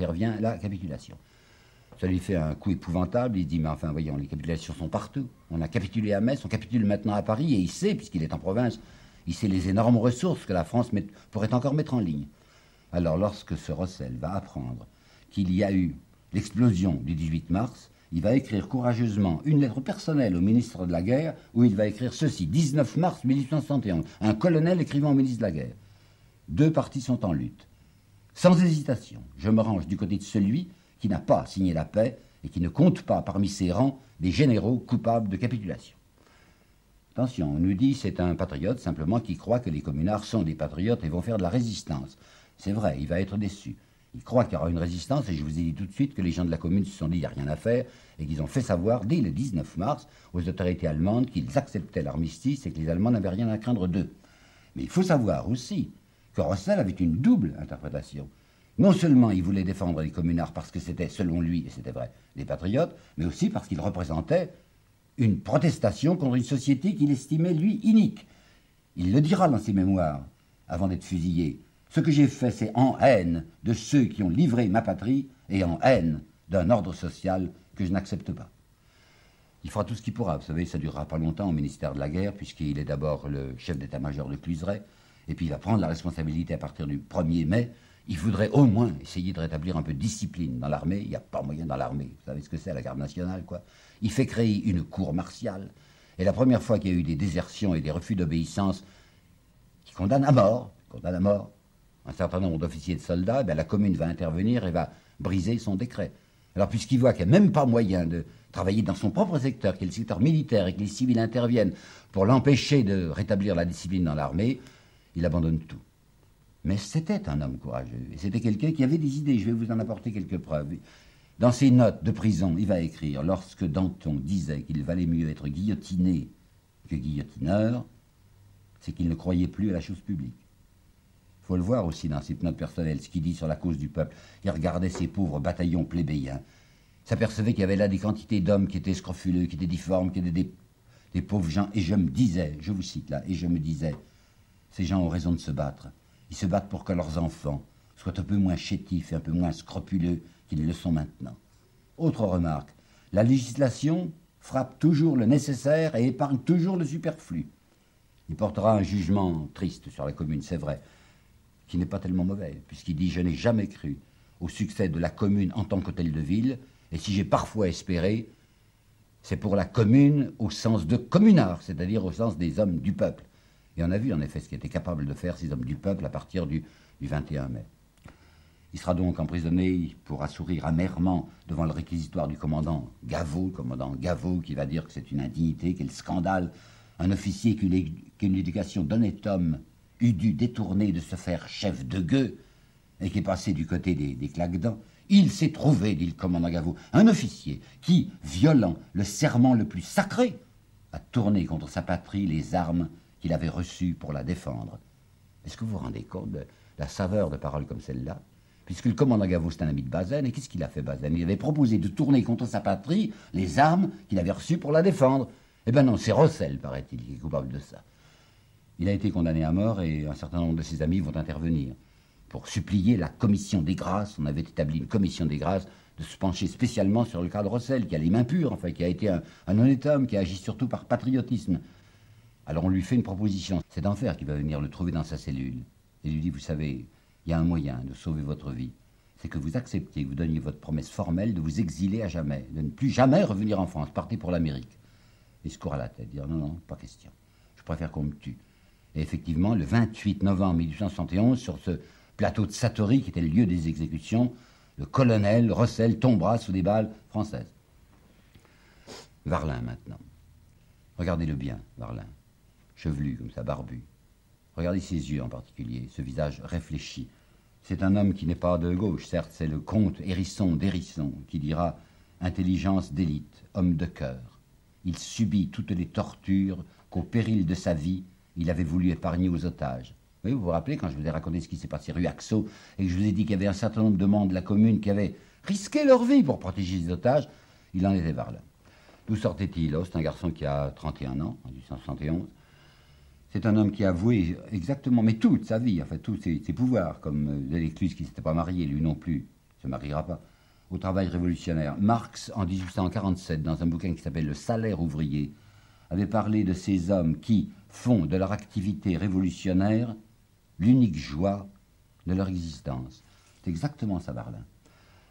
intervient la capitulation. Ça lui fait un coup épouvantable, il se dit, mais enfin, voyons, les capitulations sont partout. On a capitulé à Metz, on capitule maintenant à Paris, et il sait, puisqu'il est en province, il sait les énormes ressources que la France pourrait encore mettre en ligne. Alors, lorsque ce Rossel va apprendre qu'il y a eu l'explosion du 18 mars, il va écrire courageusement une lettre personnelle au ministre de la Guerre, où il va écrire ceci, 19 mars 1871, un colonel écrivant au ministre de la Guerre. Deux partis sont en lutte. Sans hésitation, je me range du côté de celui qui n'a pas signé la paix et qui ne compte pas parmi ses rangs des généraux coupables de capitulation. Attention, on nous dit c'est un patriote simplement qui croit que les communards sont des patriotes et vont faire de la résistance. C'est vrai, il va être déçu. Il croit qu'il y aura une résistance et je vous ai dit tout de suite que les gens de la commune se sont dit il n'y a rien à faire et qu'ils ont fait savoir dès le 19 mars aux autorités allemandes qu'ils acceptaient l'armistice et que les Allemands n'avaient rien à craindre d'eux. Mais il faut savoir aussi que Rossel avait une double interprétation. Non seulement il voulait défendre les communards parce que c'était, selon lui, et c'était vrai, des patriotes, mais aussi parce qu'il représentait une protestation contre une société qu'il estimait, lui, inique. Il le dira dans ses mémoires, avant d'être fusillé. Ce que j'ai fait, c'est en haine de ceux qui ont livré ma patrie et en haine d'un ordre social que je n'accepte pas. Il fera tout ce qu'il pourra. Vous savez, ça ne durera pas longtemps au ministère de la Guerre, puisqu'il est d'abord le chef d'état-major de Cluseret, et puis il va prendre la responsabilité à partir du 1er mai. Il faudrait au moins essayer de rétablir un peu de discipline dans l'armée. Il n'y a pas moyen dans l'armée. Vous savez ce que c'est, la garde nationale, quoi. Il fait créer une cour martiale. Et la première fois qu'il y a eu des désertions et des refus d'obéissance qui condamnent à mort, un certain nombre d'officiers et de soldats, la commune va intervenir et va briser son décret. Alors, puisqu'il voit qu'il n'y a même pas moyen de travailler dans son propre secteur, qui est le secteur militaire, et que les civils interviennent pour l'empêcher de rétablir la discipline dans l'armée, il abandonne tout. Mais c'était un homme courageux, et c'était quelqu'un qui avait des idées. Je vais vous en apporter quelques preuves. Dans ses notes de prison, il va écrire « Lorsque Danton disait qu'il valait mieux être guillotiné que guillotineur, c'est qu'il ne croyait plus à la chose publique. » Il faut le voir aussi dans ses notes personnelles, ce qu'il dit sur la cause du peuple. Il regardait ces pauvres bataillons plébéiens, s'apercevait qu'il y avait là des quantités d'hommes qui étaient scrofuleux, qui étaient difformes, qui étaient des pauvres gens, et je me disais, je vous cite là, et je me disais, ces gens ont raison de se battre. Ils se battent pour que leurs enfants soient un peu moins chétifs et un peu moins scrupuleux qu'ils le sont maintenant. Autre remarque, la législation frappe toujours le nécessaire et épargne toujours le superflu. Il portera un jugement triste sur la commune, c'est vrai, qui n'est pas tellement mauvais, puisqu'il dit « Je n'ai jamais cru au succès de la commune en tant qu'hôtel de ville, et si j'ai parfois espéré, c'est pour la commune au sens de communard, c'est-à-dire au sens des hommes du peuple. » Et on a vu en effet ce qu'étaient capables de faire ces hommes du peuple à partir du 21 mai. Il sera donc emprisonné, il pourra sourire amèrement devant le réquisitoire du commandant Gaveau, qui va dire que c'est une indignité, quel scandale, un officier qui a une éducation d'honnête homme eût dû détourner de se faire chef de gueux et qui est passé du côté des claques-dents. Il s'est trouvé, dit le commandant Gaveau, un officier qui, violant le serment le plus sacré, a tourné contre sa patrie les armes qu'il avait reçues pour la défendre. Est-ce que vous vous rendez compte de la saveur de paroles comme celle-là? Puisque le commandant Gaveau, c'est un ami de Bazaine, et qu'est-ce qu'il a fait, Bazaine? Il avait proposé de tourner contre sa patrie les armes qu'il avait reçues pour la défendre. Eh bien non, c'est Rossel, paraît-il, qui est coupable de ça. Il a été condamné à mort et un certain nombre de ses amis vont intervenir pour supplier la commission des grâces. On avait établi une commission des grâces de se pencher spécialement sur le cas de Rossel, qui a les mains pures, enfin, qui a été un honnête homme, qui a agi surtout par patriotisme. Alors on lui fait une proposition. C'est d'Enfer qui va venir le trouver dans sa cellule et lui dit, vous savez, il y a un moyen de sauver votre vie. C'est que vous acceptiez, que vous donniez votre promesse formelle de vous exiler à jamais, de ne plus jamais revenir en France, partez pour l'Amérique. Il se court à la tête, dire non, pas question. Je préfère qu'on me tue. Et effectivement, le 28 novembre 1871, sur ce plateau de Satory, qui était le lieu des exécutions, le colonel Rossel tombera sous des balles françaises. Varlin, maintenant. Regardez-le bien, Varlin. Chevelu, comme ça, barbu. Regardez ses yeux en particulier, ce visage réfléchi. C'est un homme qui n'est pas de gauche, certes, c'est le comte Hérisson d'Hérisson, qui dira « intelligence d'élite, homme de cœur ». Il subit toutes les tortures qu'au péril de sa vie, il avait voulu épargner aux otages. Oui, vous vous rappelez, quand je vous ai raconté ce qui s'est passé rue Axo, et que je vous ai dit qu'il y avait un certain nombre de membres de la commune qui avaient risqué leur vie pour protéger les otages, il en était Varlin. D'où sortait-il? Oh, c'est un garçon qui a 31 ans, en 1871. C'est un homme qui a avoué exactement, mais toute sa vie, enfin tous ses pouvoirs, comme Delécluze qui ne s'était pas marié, lui non plus, ne se mariera pas, au travail révolutionnaire. Marx, en 1847, dans un bouquin qui s'appelle « Le salaire ouvrier », avait parlé de ces hommes qui font de leur activité révolutionnaire l'unique joie de leur existence. C'est exactement ça, Varlin.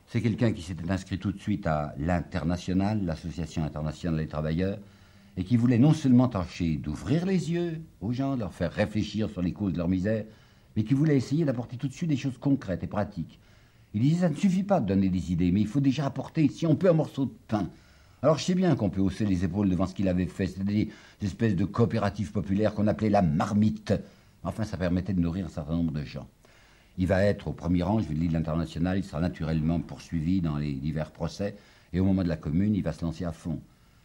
C'est quelqu'un qui s'était inscrit tout de suite à l'Internationale, l'Association internationale des travailleurs, et qui voulait non seulement tâcher d'ouvrir les yeux aux gens, de leur faire réfléchir sur les causes de leur misère, mais qui voulait essayer d'apporter tout de suite des choses concrètes et pratiques. Il disait, ça ne suffit pas de donner des idées, mais il faut déjà apporter, si on peut, un morceau de pain. Alors je sais bien qu'on peut hausser les épaules devant ce qu'il avait fait, c'est-à-dire des espèces de coopératives populaires qu'on appelait la marmite. Enfin, ça permettait de nourrir un certain nombre de gens. Il va être au premier rang, je vous le dis, de l'Internationale, il sera naturellement poursuivi dans les divers procès, et au moment de la Commune, il va se lancer à fond.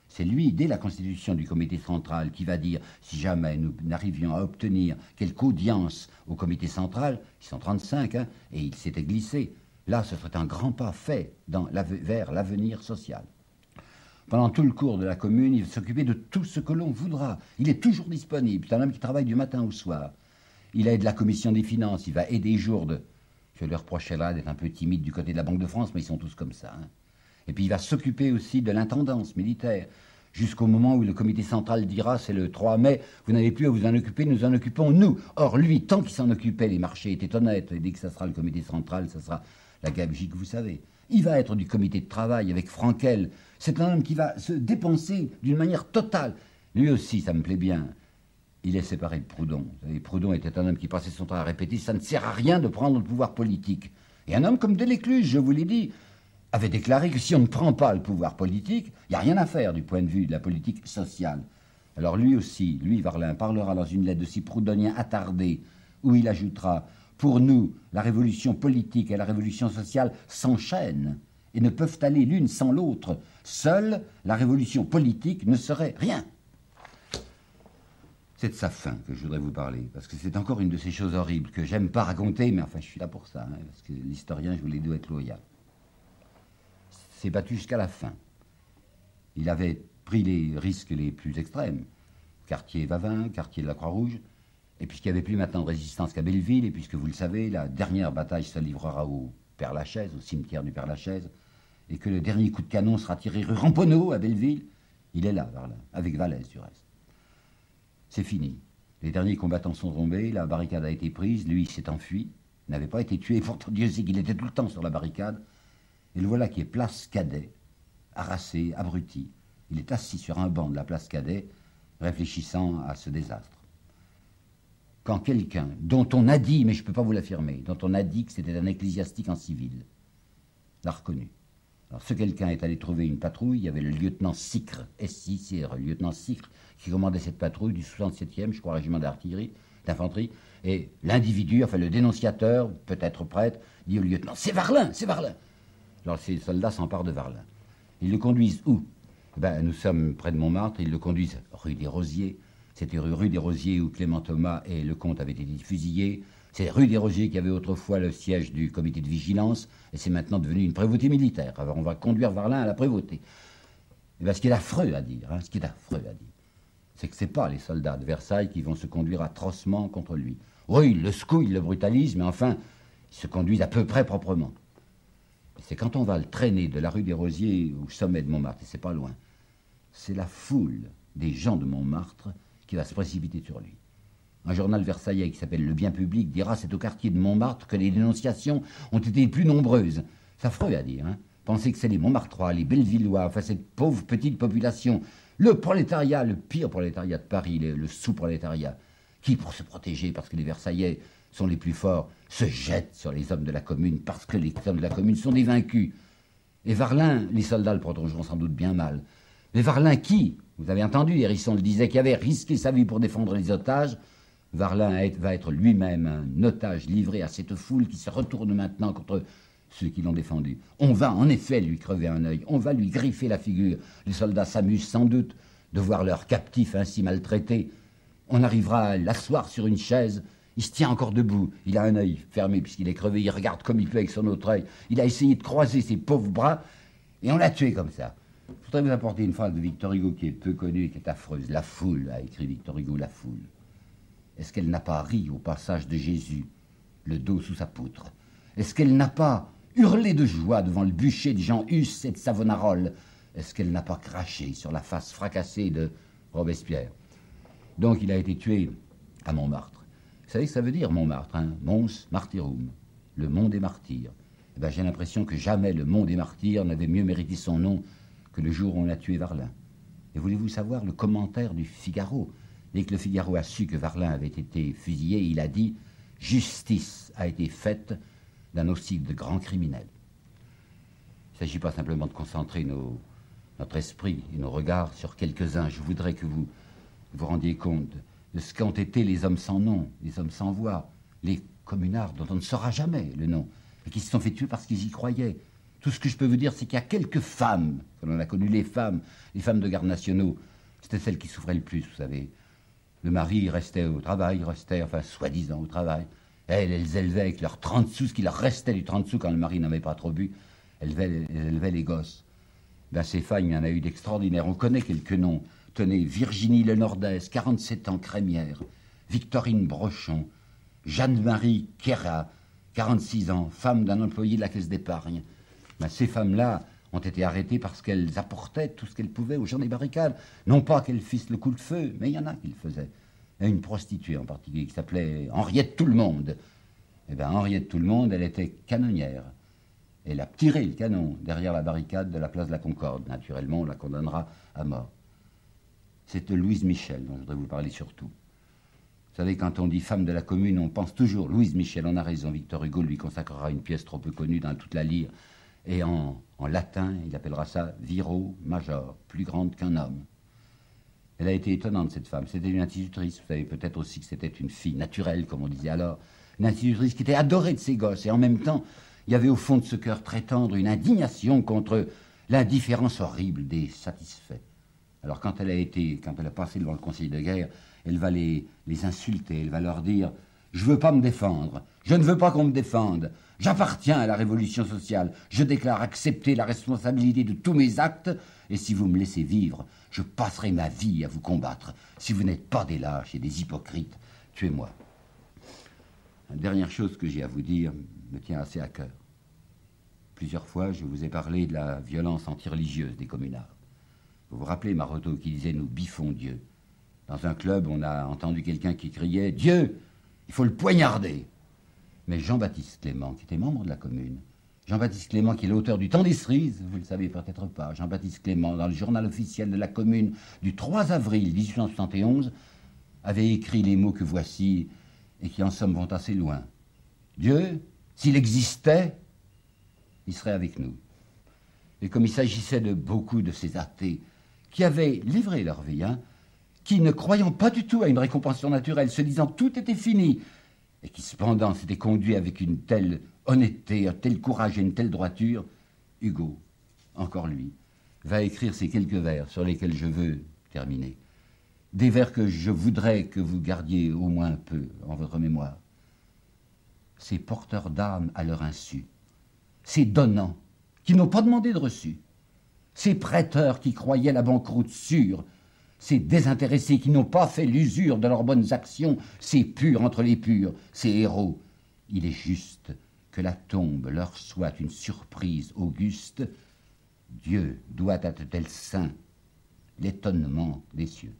C'est lui, dès la constitution du comité central, qui va dire, si jamais nous n'arrivions à obtenir quelque audience au comité central, ils sont 35, hein, et il s'était glissé, là, ce serait un grand pas fait vers l'avenir social. Pendant tout le cours de la Commune, il va s'occuper de tout ce que l'on voudra. Il est toujours disponible. C'est un homme qui travaille du matin au soir. Il aide la Commission des finances. Il va aider Jourde. Je lui reprochais là d'être un peu timide du côté de la Banque de France, mais ils sont tous comme ça. Hein. Et puis il va s'occuper aussi de l'intendance militaire, jusqu'au moment où le comité central dira, c'est le 3 mai, vous n'avez plus à vous en occuper, nous en occupons nous. Or lui, tant qu'il s'en occupait, les marchés étaient honnêtes. Et dès que ça sera le comité central, ça sera la gabegie que vous savez. Il va être du comité de travail avec Frankel. C'est un homme qui va se dépenser d'une manière totale. Lui aussi, ça me plaît bien. Il est séparé de Proudhon. Et Proudhon était un homme qui passait son temps à répéter « ça ne sert à rien de prendre le pouvoir politique ». Et un homme comme Delescluze, je vous l'ai dit, avait déclaré que si on ne prend pas le pouvoir politique, il n'y a rien à faire du point de vue de la politique sociale. Alors lui aussi, lui, Varlin, parlera dans une lettre de si proudhonien attardé, où il ajoutera « Pour nous, la révolution politique et la révolution sociale s'enchaînent et ne peuvent aller l'une sans l'autre. Seule la révolution politique ne serait rien. » C'est de sa fin que je voudrais vous parler, parce que c'est encore une de ces choses horribles que j'aime pas raconter, mais enfin je suis là pour ça, hein, parce que l'historien, je voulais doit être loyal. S'est battu jusqu'à la fin. Il avait pris les risques les plus extrêmes, quartier Vavin, quartier de la Croix-Rouge, et puisqu'il n'y avait plus maintenant de résistance qu'à Belleville, et puisque vous le savez, la dernière bataille se livrera au Père-Lachaise, au cimetière du Père-Lachaise, et que le dernier coup de canon sera tiré rue Ramponneau à Belleville, il est là, Varlin, avec Vallès du reste. C'est fini. Les derniers combattants sont tombés, la barricade a été prise, lui il s'est enfui, il n'avait pas été tué, pourtant Dieu sait qu'il était tout le temps sur la barricade, et le voilà qui est place Cadet, harassé, abruti. Il est assis sur un banc de la place Cadet, réfléchissant à ce désastre. Quand quelqu'un, dont on a dit, mais je ne peux pas vous l'affirmer, dont on a dit que c'était un ecclésiastique en civil, l'a reconnu. Alors ce quelqu'un est allé trouver une patrouille, il y avait le lieutenant Sicre, S-I-C-R, le lieutenant Sicre, qui commandait cette patrouille du 67e, je crois, régiment d'artillerie, d'infanterie, et l'individu, enfin le dénonciateur, peut-être prêtre, dit au lieutenant « C'est Varlin, c'est Varlin !» Alors ces soldats s'emparent de Varlin. Ils le conduisent où? Ben, nous sommes près de Montmartre, ils le conduisent rue des Rosiers. C'était rue des Rosiers où Clément Thomas et Lecomte avaient été fusillés. C'est rue des Rosiers qui avait autrefois le siège du comité de vigilance, et c'est maintenant devenu une prévôté militaire. Alors on va conduire Varlin à la prévôté. Et ben, ce qui est affreux à dire, c'est que ce n'est pas les soldats de Versailles qui vont se conduire atrocement contre lui. Oui, ils le secouent, ils le brutalisent, mais enfin, ils se conduisent à peu près proprement. C'est quand on va le traîner de la rue des Rosiers au sommet de Montmartre, et c'est pas loin, c'est la foule des gens de Montmartre qui va se précipiter sur lui. Un journal versaillais qui s'appelle Le Bien Public dira « C'est au quartier de Montmartre que les dénonciations ont été les plus nombreuses ». C'est affreux à dire, hein. Pensez que c'est les Montmartrois, les Bellevillois, enfin cette pauvre petite population, le prolétariat, le pire prolétariat de Paris, le sous-prolétariat, qui, pour se protéger, parce que les Versaillais sont les plus forts, se jettent sur les hommes de la Commune, parce que les hommes de la Commune sont des vaincus. Et Varlin, les soldats le prendront sans doute bien mal. Mais Varlin qui, vous avez entendu, Hérisson le disait, qui avait risqué sa vie pour défendre les otages, Varlin va être lui-même un otage livré à cette foule qui se retourne maintenant contre ceux qui l'ont défendu. On va en effet lui crever un œil, on va lui griffer la figure. Les soldats s'amusent sans doute de voir leur captif ainsi maltraité. On arrivera à l'asseoir sur une chaise, il se tient encore debout, il a un œil fermé puisqu'il est crevé, il regarde comme il peut avec son autre œil. Il a essayé de croiser ses pauvres bras et on l'a tué comme ça. Je voudrais vous apporter une phrase de Victor Hugo qui est peu connue et qui est affreuse. La foule, a écrit Victor Hugo, la foule. Est-ce qu'elle n'a pas ri au passage de Jésus, le dos sous sa poutre? Est-ce qu'elle n'a pas hurler de joie devant le bûcher de Jean Hus et de Savonarola. Est-ce qu'elle n'a pas craché sur la face fracassée de Robespierre? Donc il a été tué à Montmartre. Vous savez ce que ça veut dire, Montmartre, hein? Mons Martyrum, le mont des martyrs. Eh ben, j'ai l'impression que jamais le mont des martyrs n'avait mieux mérité son nom que le jour où on a tué Varlin. Et voulez-vous savoir le commentaire du Figaro? Dès que le Figaro a su que Varlin avait été fusillé, il a dit « Justice a été faite d'un aussi de grands criminels ». Il ne s'agit pas simplement de concentrer notre esprit et nos regards sur quelques-uns. Je voudrais que vous vous rendiez compte de ce qu'ont été les hommes sans nom, les hommes sans voix, les communards dont on ne saura jamais le nom, et qui se sont fait tuer parce qu'ils y croyaient. Tout ce que je peux vous dire, c'est qu'il y a quelques femmes, on a connu les femmes de gardes nationaux, c'était celles qui souffraient le plus, vous savez. Le mari restait au travail, enfin, soi-disant au travail. Elles élevaient avec leurs 30 sous, ce qui leur restait du 30 sous quand le mari n'avait pas trop bu, elles élevaient les gosses. Ben, ces femmes, il y en a eu d'extraordinaires. On connaît quelques noms. Tenez, Virginie Lenordès, 47 ans, crémière. Victorine Brochon. Jeanne-Marie Quéra, 46 ans, femme d'un employé de la caisse d'épargne. Ben, ces femmes-là ont été arrêtées parce qu'elles apportaient tout ce qu'elles pouvaient aux gens des barricades. Non pas qu'elles fissent le coup de feu, mais il y en a qui le faisaient. Et une prostituée en particulier qui s'appelait Henriette Tout-le-Monde. Eh bien, Henriette Tout-le-Monde, elle était canonnière. Elle a tiré le canon derrière la barricade de la place de la Concorde. Naturellement, on la condamnera à mort. C'est de Louise Michel dont je voudrais vous parler surtout. Vous savez, quand on dit femme de la commune, on pense toujours Louise Michel. On a raison, Victor Hugo lui consacrera une pièce trop peu connue dans toute la lyre. Et en latin, il appellera ça Viro Major, plus grande qu'un homme. Elle a été étonnante, cette femme. C'était une institutrice. Vous savez peut-être aussi que c'était une fille naturelle, comme on disait alors. Une institutrice qui était adorée de ses gosses. Et en même temps, il y avait au fond de ce cœur très tendre une indignation contre l'indifférence horrible des satisfaits. Alors quand elle a passé devant le conseil de guerre, elle va les insulter, elle va leur dire « Je ne veux pas me défendre, je ne veux pas qu'on me défende, j'appartiens à la révolution sociale, je déclare accepter la responsabilité de tous mes actes, et si vous me laissez vivre, je passerai ma vie à vous combattre. Si vous n'êtes pas des lâches et des hypocrites, tuez-moi. » La dernière chose que j'ai à vous dire me tient assez à cœur. Plusieurs fois, je vous ai parlé de la violence antireligieuse des communards. Vous vous rappelez Maroteau qui disait « Nous biffons Dieu ». Dans un club, on a entendu quelqu'un qui criait « Dieu, il faut le poignarder ». Mais Jean-Baptiste Clément, qui était membre de la commune, Jean-Baptiste Clément, qui est l'auteur du Temps des cerises, vous ne le savez peut-être pas, Jean-Baptiste Clément, dans le journal officiel de la commune du 3 avril 1871, avait écrit les mots que voici et qui en somme vont assez loin. Dieu, s'il existait, il serait avec nous. Et comme il s'agissait de beaucoup de ces athées qui avaient livré leur vie, qui ne croyant pas du tout à une récompense surnaturelle, se disant tout était fini, et qui cependant s'étaient conduits avec une telle honnêteté, un tel courage et une telle droiture, Hugo, encore lui, va écrire ces quelques vers sur lesquels je veux terminer. Des vers que je voudrais que vous gardiez au moins un peu en votre mémoire. Ces porteurs d'âme à leur insu, ces donnants qui n'ont pas demandé de reçu, ces prêteurs qui croyaient la banqueroute sûre, ces désintéressés qui n'ont pas fait l'usure de leurs bonnes actions, ces purs entre les purs, ces héros. Il est juste que la tombe leur soit une surprise auguste. Dieu doit à de tels saints l'étonnement des cieux.